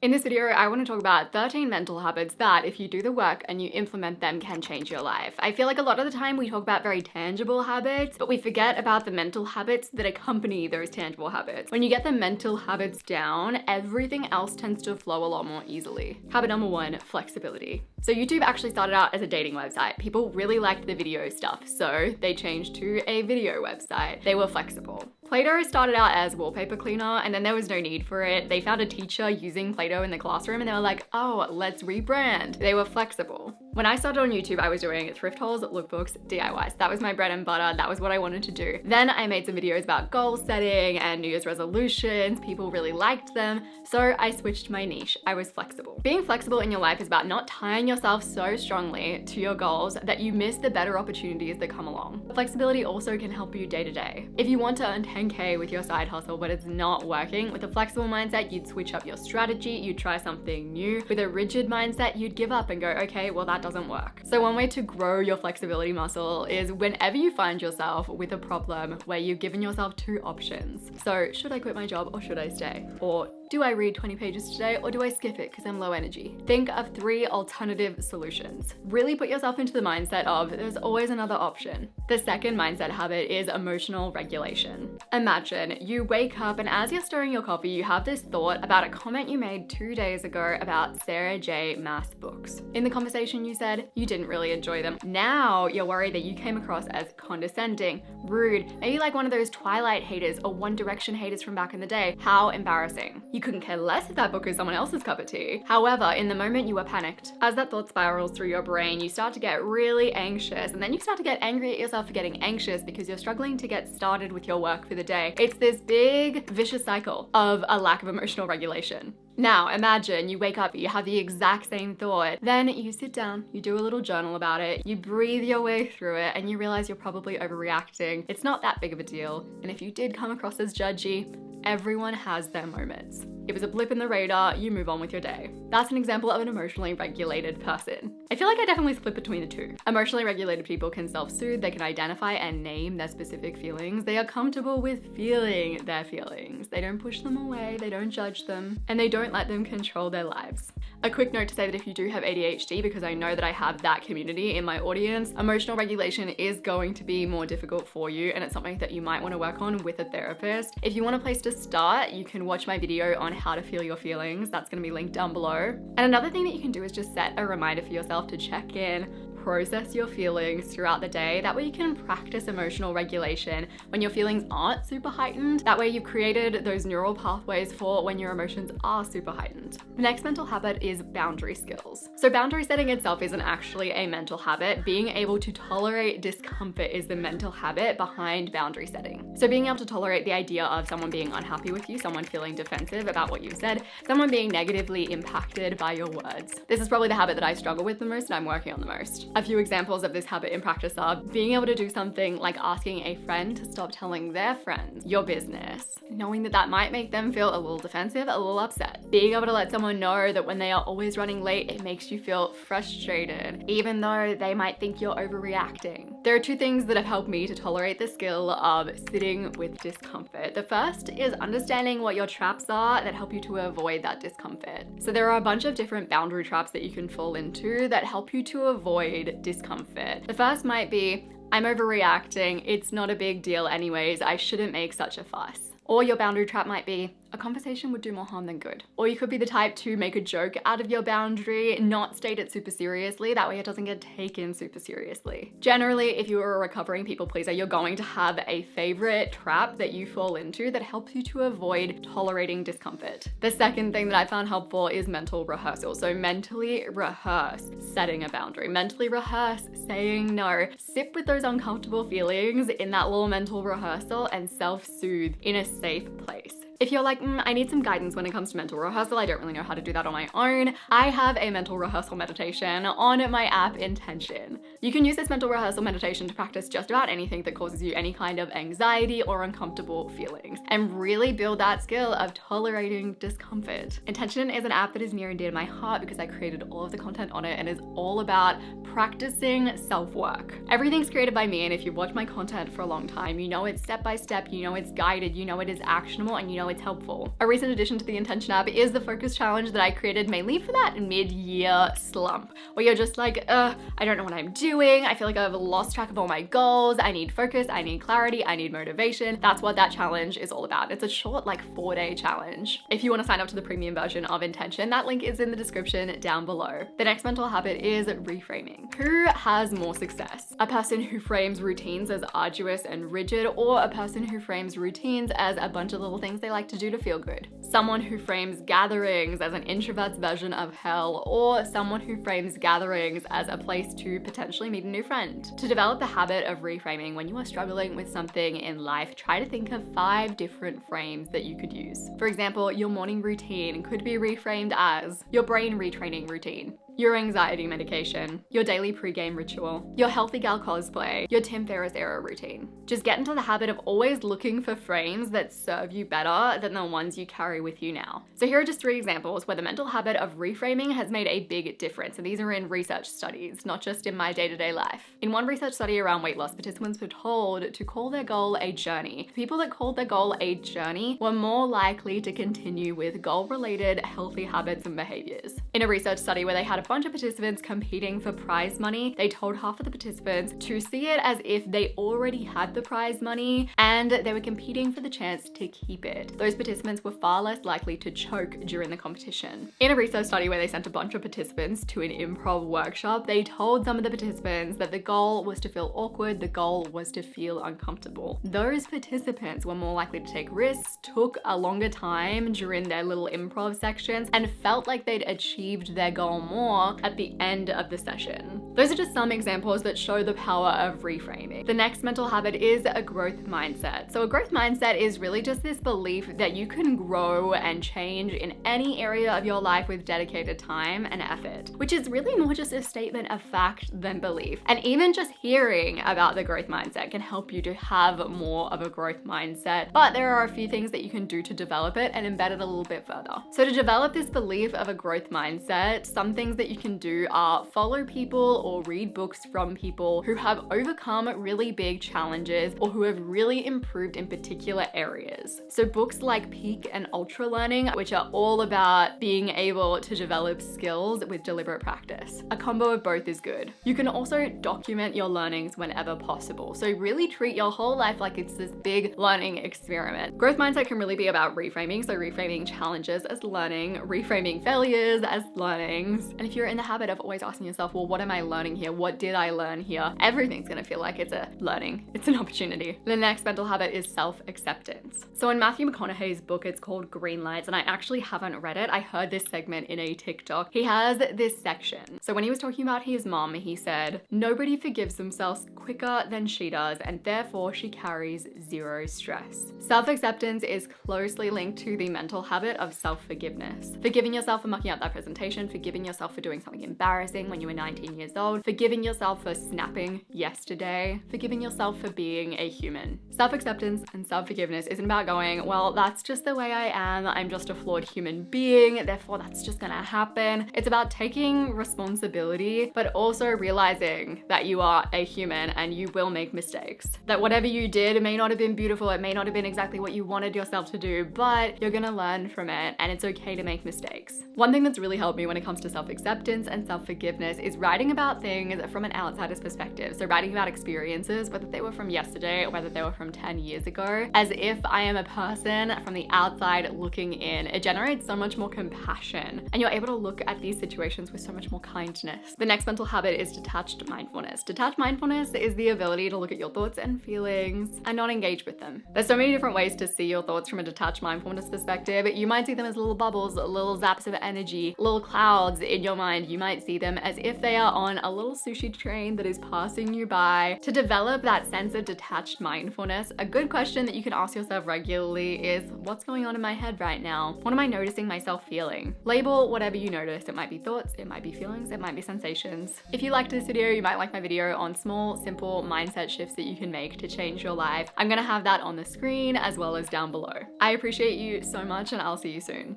In this video, I want to talk about 13 mental habits that, if you do the work and you implement them, can change your life. I feel like a lot of the time we talk about very tangible habits, but we forget about the mental habits that accompany those tangible habits. When you get the mental habits down, everything else tends to flow a lot more easily. Habit number 1, flexibility. So YouTube actually started out as a dating website. People really liked the video stuff, so they changed to a video website. They were flexible. Play-Doh started out as wallpaper cleaner, and then there was no need for it. They found a teacher using Play-Doh in the classroom and they were like, oh, let's rebrand. They were flexible. When I started on YouTube, I was doing thrift hauls, lookbooks, DIYs. That was my bread and butter. That was what I wanted to do. Then I made some videos about goal setting and New Year's resolutions. People really liked them, so I switched my niche. I was flexible. Being flexible in your life is about not tying yourself so strongly to your goals that you miss the better opportunities that come along. Flexibility also can help you day to day. If you want to earn 10K with your side hustle, but it's not working, with a flexible mindset, you'd switch up your strategy, you'd try something new. With a rigid mindset, you'd give up and go, okay, well, that doesn't work. So one way to grow your flexibility muscle is whenever you find yourself with a problem where you've given yourself 2 options. So should I quit my job or should I stay? Or do I read 20 pages today or do I skip it because I'm low energy? Think of 3 alternative solutions. Really put yourself into the mindset of there's always another option. The second mindset habit is emotional regulation. Imagine you wake up and as you're stirring your coffee, you have this thought about a comment you made 2 days ago about Sarah J. Maas books. In the conversation you said you didn't really enjoy them. Now you're worried that you came across as condescending, rude, maybe like one of those Twilight haters or One Direction haters from back in the day. How embarrassing. You couldn't care less if that book is someone else's cup of tea. However, in the moment you were panicked. As that thought spirals through your brain, you start to get really anxious and then you start to get angry at yourself for getting anxious because you're struggling to get started with your work for the day. It's this big vicious cycle of a lack of emotional regulation. Now, imagine you wake up, you have the exact same thought, then you sit down, you do a little journal about it, you breathe your way through it, and you realize you're probably overreacting. It's not that big of a deal, and if you did come across as judgy, everyone has their moments. It was a blip in the radar, you move on with your day. That's an example of an emotionally regulated person. I feel like I definitely split between the 2. Emotionally regulated people can self-soothe, they can identify and name their specific feelings. They are comfortable with feeling their feelings. They don't push them away, they don't judge them, and they don't let them control their lives. A quick note to say that if you do have ADHD, because I know that I have that community in my audience, emotional regulation is going to be more difficult for you, and it's something that you might want to work on with a therapist. If you want a place to start, you can watch my video on how to feel your feelings. That's going to be linked down below. And another thing that you can do is just set a reminder for yourself to check in, process your feelings throughout the day. That way you can practice emotional regulation when your feelings aren't super heightened. That way you've created those neural pathways for when your emotions are super heightened. The next mental habit is boundary skills. So boundary setting itself isn't actually a mental habit. Being able to tolerate discomfort is the mental habit behind boundary setting. So being able to tolerate the idea of someone being unhappy with you, someone feeling defensive about what you've said, someone being negatively impacted by your words. This is probably the habit that I struggle with the most and I'm working on the most. A few examples of this habit in practice are being able to do something like asking a friend to stop telling their friends your business, knowing that that might make them feel a little defensive, a little upset. Being able to let someone know that when they are always running late, it makes you feel frustrated, even though they might think you're overreacting. There are 2 things that have helped me to tolerate the skill of sitting with discomfort. The first is understanding what your traps are that help you to avoid that discomfort. So there are a bunch of different boundary traps that you can fall into that help you to avoid discomfort. The first might be, I'm overreacting, it's not a big deal anyways, I shouldn't make such a fuss. Or your boundary trap might be, a conversation would do more harm than good. Or you could be the type to make a joke out of your boundary, not state it super seriously, that way it doesn't get taken super seriously. Generally, if you are a recovering people pleaser, you're going to have a favorite trap that you fall into that helps you to avoid tolerating discomfort. The second thing that I found helpful is mental rehearsal. So mentally rehearse setting a boundary. Mentally rehearse saying no. Sit with those uncomfortable feelings in that little mental rehearsal and self-soothe in a safe place. If you're like, I need some guidance when it comes to mental rehearsal, I don't really know how to do that on my own, I have a mental rehearsal meditation on my app Intention. You can use this mental rehearsal meditation to practice just about anything that causes you any kind of anxiety or uncomfortable feelings, and really build that skill of tolerating discomfort. Intention is an app that is near and dear to my heart because I created all of the content on it and is all about practicing self-work. Everything's created by me, and if you've watched my content for a long time, you know it's step by step, you know it's guided, you know it is actionable, and you know how it's helpful. A recent addition to the Intention app is the focus challenge that I created mainly for that mid-year slump, where you're just like, I don't know what I'm doing. I feel like I've lost track of all my goals. I need focus, I need clarity, I need motivation. That's what that challenge is all about. It's a short, like 4-day challenge. If you want to sign up to the premium version of Intention, that link is in the description down below. The next mental habit is reframing. Who has more success? A person who frames routines as arduous and rigid, or a person who frames routines as a bunch of little things they like to do to feel good? Someone who frames gatherings as an introvert's version of hell, or someone who frames gatherings as a place to potentially meet a new friend? To develop the habit of reframing when you are struggling with something in life, try to think of 5 different frames that you could use. For example, your morning routine could be reframed as your brain retraining routine, your anxiety medication, your daily pre-game ritual, your healthy gal cosplay, your Tim Ferriss era routine. Just get into the habit of always looking for frames that serve you better than the ones you carry with you now. So here are just 3 examples where the mental habit of reframing has made a big difference, and these are in research studies, not just in my day-to-day life. In one research study around weight loss, participants were told to call their goal a journey. People that called their goal a journey were more likely to continue with goal-related healthy habits and behaviors. In a research study where they had a bunch of participants competing for prize money, they told half of the participants to see it as if they already had the prize money and they were competing for the chance to keep it. Those participants were far less likely to choke during the competition. In a research study where they sent a bunch of participants to an improv workshop, they told some of the participants that the goal was to feel awkward, the goal was to feel uncomfortable. Those participants were more likely to take risks, took a longer time during their little improv sections, and felt like they'd achieved their goal more at the end of the session. Those are just some examples that show the power of reframing. The next mental habit is a growth mindset. So a growth mindset is really just this belief that you can grow and change in any area of your life with dedicated time and effort, which is really more just a statement of fact than belief. And even just hearing about the growth mindset can help you to have more of a growth mindset, but there are a few things that you can do to develop it and embed it a little bit further. So to develop this belief of a growth mindset, some things that you can do are follow people or read books from people who have overcome really big challenges or who have really improved in particular areas. So books like Peak and Ultra Learning, which are all about being able to develop skills with deliberate practice. A combo of both is good. You can also document your learnings whenever possible. So really treat your whole life like it's this big learning experiment. Growth mindset can really be about reframing. So reframing challenges as learning, reframing failures as learnings. And if you're in the habit of always asking yourself, well, what am I learning here? What did I learn here? Everything's gonna feel like it's a learning. It's an opportunity. The next mental habit is self-acceptance. So in Matthew McConaughey's book, it's called Green Lights, and I actually haven't read it. I heard this segment in a TikTok. He has this section. So when he was talking about his mom, he said, nobody forgives themselves quicker than she does, and therefore she carries 0 stress. Self-acceptance is closely linked to the mental habit of self-forgiveness. Forgiving yourself for mucking up that presentation, forgiving yourself for doing something embarrassing when you were 19 years old, forgiving yourself for snapping yesterday, forgiving yourself for being a human. Self-acceptance and self-forgiveness isn't about going, well, that's just the way I am, I'm just a flawed human being, therefore that's just gonna happen. It's about taking responsibility, but also realizing that you are a human and you will make mistakes. That whatever you did may not have been beautiful, it may not have been exactly what you wanted yourself to do, but you're gonna learn from it and it's okay to make mistakes. One thing that's really helped me when it comes to self-acceptance and self-forgiveness is writing about things from an outsider's perspective. So writing about experiences, whether they were from yesterday or whether they were from 10 years ago, as if I am a person from the outside looking in. It generates so much more compassion and you're able to look at these situations with so much more kindness. The next mental habit is detached mindfulness. Detached mindfulness is the ability to look at your thoughts and feelings and not engage with them. There's so many different ways to see your thoughts from a detached mindfulness perspective. You might see them as little bubbles, little zaps of energy, little clouds in your mind. You might see them as if they are on a little sushi train that is passing you by. To develop that sense of detached mindfulness, a good question that you can ask yourself regularly is, what's going on in my head right now? What am I noticing myself feeling? Label whatever you notice. It might be thoughts, it might be feelings, it might be sensations. If you liked this video, you might like my video on small, simple mindset shifts that you can make to change your life. I'm gonna have that on the screen as well as down below. I appreciate you so much and I'll see you soon.